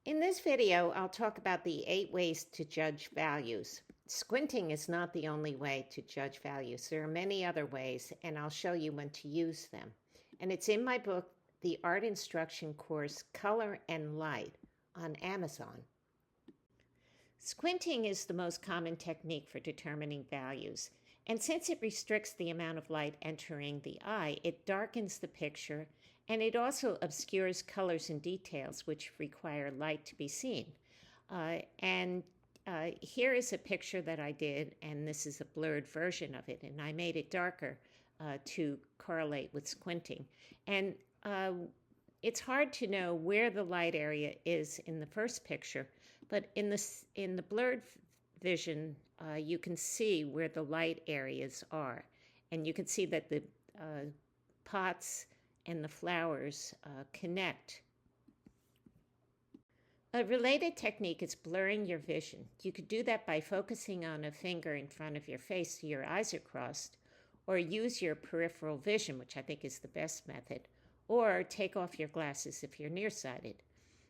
In this video, I'll talk about the 8 ways to judge values. Squinting is not the only way to judge values. There are many other ways, and I'll show you when to use them. And it's in my book, the art instruction course, Color and Light, on Amazon. Squinting is the most common technique for determining values. And since it restricts the amount of light entering the eye, it darkens the picture, and it also obscures colors and details which require light to be seen. Here is a picture that I did, and this is a blurred version of it, and I made it darker to correlate with squinting. And it's hard to know where the light area is in the first picture, but in the blurred vision, you can see where the light areas are. And you can see that the pots and the flowers connect. A related technique is blurring your vision. You could do that by focusing on a finger in front of your face so your eyes are crossed, or use your peripheral vision, which I think is the best method, or take off your glasses if you're nearsighted.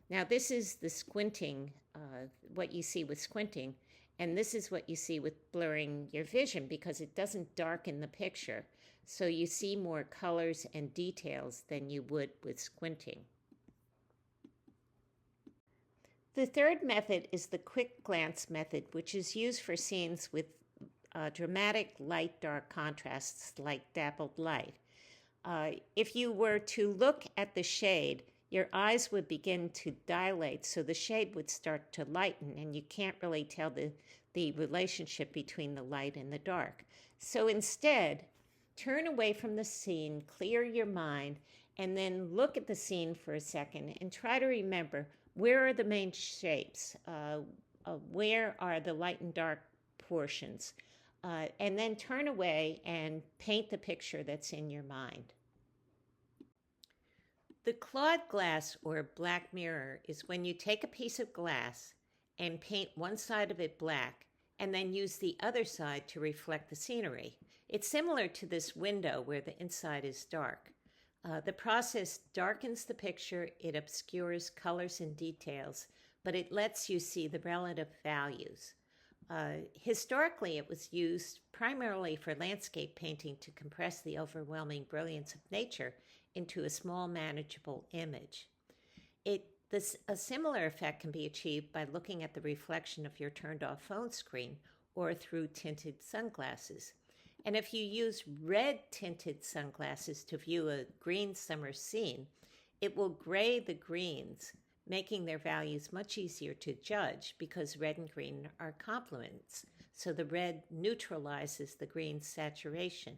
Now, this is the squinting, what you see with squinting, and this is what you see with blurring your vision because it doesn't darken the picture, so you see more colors and details than you would with squinting. The third method is the quick glance method, which is used for scenes with dramatic light-dark contrasts like dappled light. If you were to look at the shade, your eyes would begin to dilate, so the shade would start to lighten, and you can't really tell the relationship between the light and the dark. So instead, turn away from the scene, clear your mind, and then look at the scene for a second and try to remember, where are the main shapes? Where are the light and dark portions? And then turn away and paint the picture that's in your mind. The Claude glass, or black mirror, is when you take a piece of glass and paint one side of it black and then use the other side to reflect the scenery. It's similar to this window where the inside is dark. The process darkens the picture, it obscures colors and details, but it lets you see the relative values. Historically, it was used primarily for landscape painting to compress the overwhelming brilliance of nature into a small, manageable image. A similar effect can be achieved by looking at the reflection of your turned-off phone screen or through tinted sunglasses. And if you use red-tinted sunglasses to view a green summer scene, it will gray the greens, making their values much easier to judge because red and green are complements, so the red neutralizes the green saturation.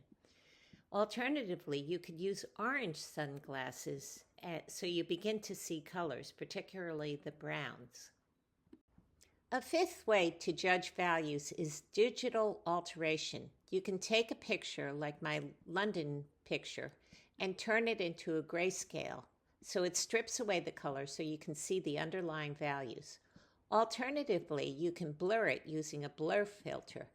Alternatively, you could use orange sunglasses so you begin to see colors, particularly the browns. A fifth way to judge values is digital alteration. You can take a picture like my London picture and turn it into a grayscale, so it strips away the color so you can see the underlying values. Alternatively, you can blur it using a blur filter,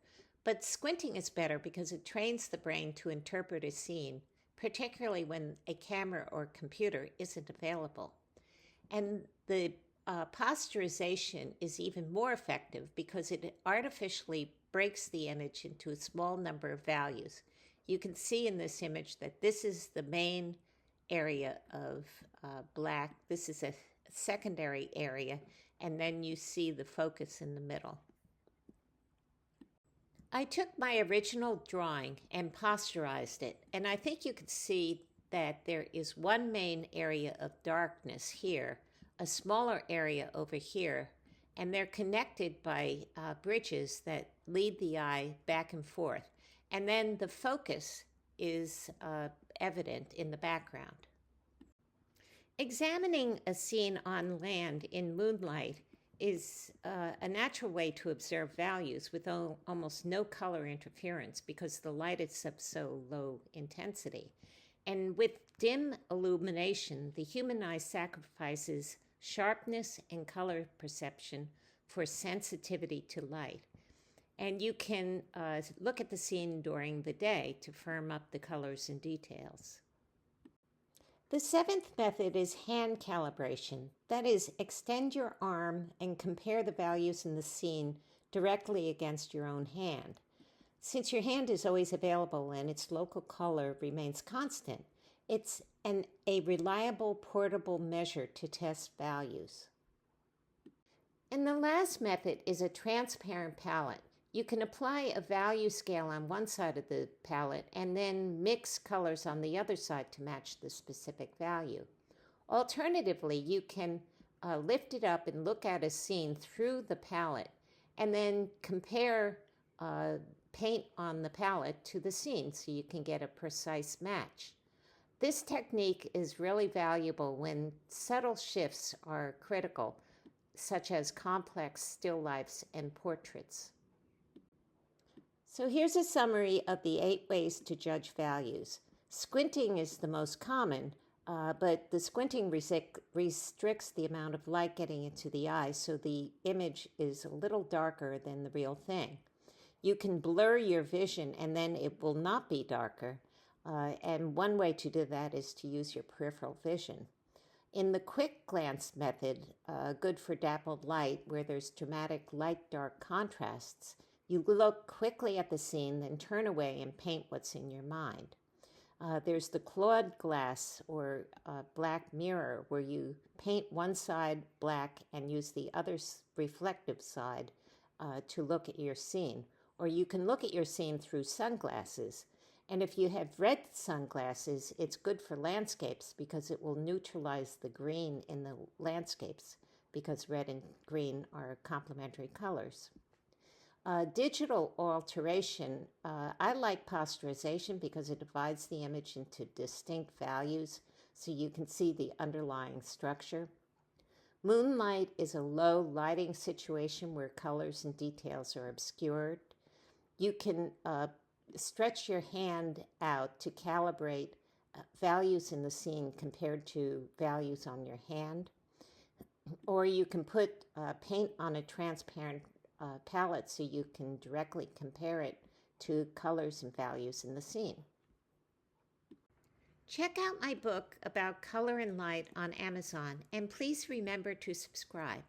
but squinting is better because it trains the brain to interpret a scene, particularly when a camera or computer isn't available. And the posterization is even more effective because it artificially breaks the image into a small number of values. You can see in this image that this is the main area of black, this is a secondary area, and then you see the focus in the middle. I took my original drawing and posterized it, and I think you can see that there is one main area of darkness here, a smaller area over here, and they're connected by bridges that lead the eye back and forth. And then the focus is evident in the background. Examining a scene on land in Moonlight is a natural way to observe values with almost no color interference because the light is of so low intensity. And with dim illumination, the human eye sacrifices sharpness and color perception for sensitivity to light. And you can look at the scene during the day to firm up the colors and details. The seventh method is hand calibration. That is, extend your arm and compare the values in the scene directly against your own hand. Since your hand is always available and its local color remains constant, it's a reliable portable measure to test values. And the last method is a transparent palette. You can apply a value scale on one side of the palette and then mix colors on the other side to match the specific value. Alternatively, you can lift it up and look at a scene through the palette and then compare paint on the palette to the scene so you can get a precise match. This technique is really valuable when subtle shifts are critical, such as complex still lifes and portraits. So here's a summary of the 8 ways to judge values. Squinting is the most common, but the squinting restricts the amount of light getting into the eye, so the image is a little darker than the real thing. You can blur your vision and then it will not be darker. And one way to do that is to use your peripheral vision. In the quick glance method, good for dappled light, where there's dramatic light-dark contrasts, you look quickly at the scene, then turn away and paint what's in your mind. There's the Claude glass or black mirror, where you paint one side black and use the other reflective side to look at your scene. Or you can look at your scene through sunglasses. And if you have red sunglasses, it's good for landscapes because it will neutralize the green in the landscapes, because red and green are complementary colors. Digital alteration, I like posterization because it divides the image into distinct values so you can see the underlying structure. Moonlight is a low lighting situation where colors and details are obscured. You can stretch your hand out to calibrate values in the scene compared to values on your hand. Or you can put paint on a transparent palette so you can directly compare it to colors and values in the scene. Check out my book about color and light on Amazon, and please remember to subscribe.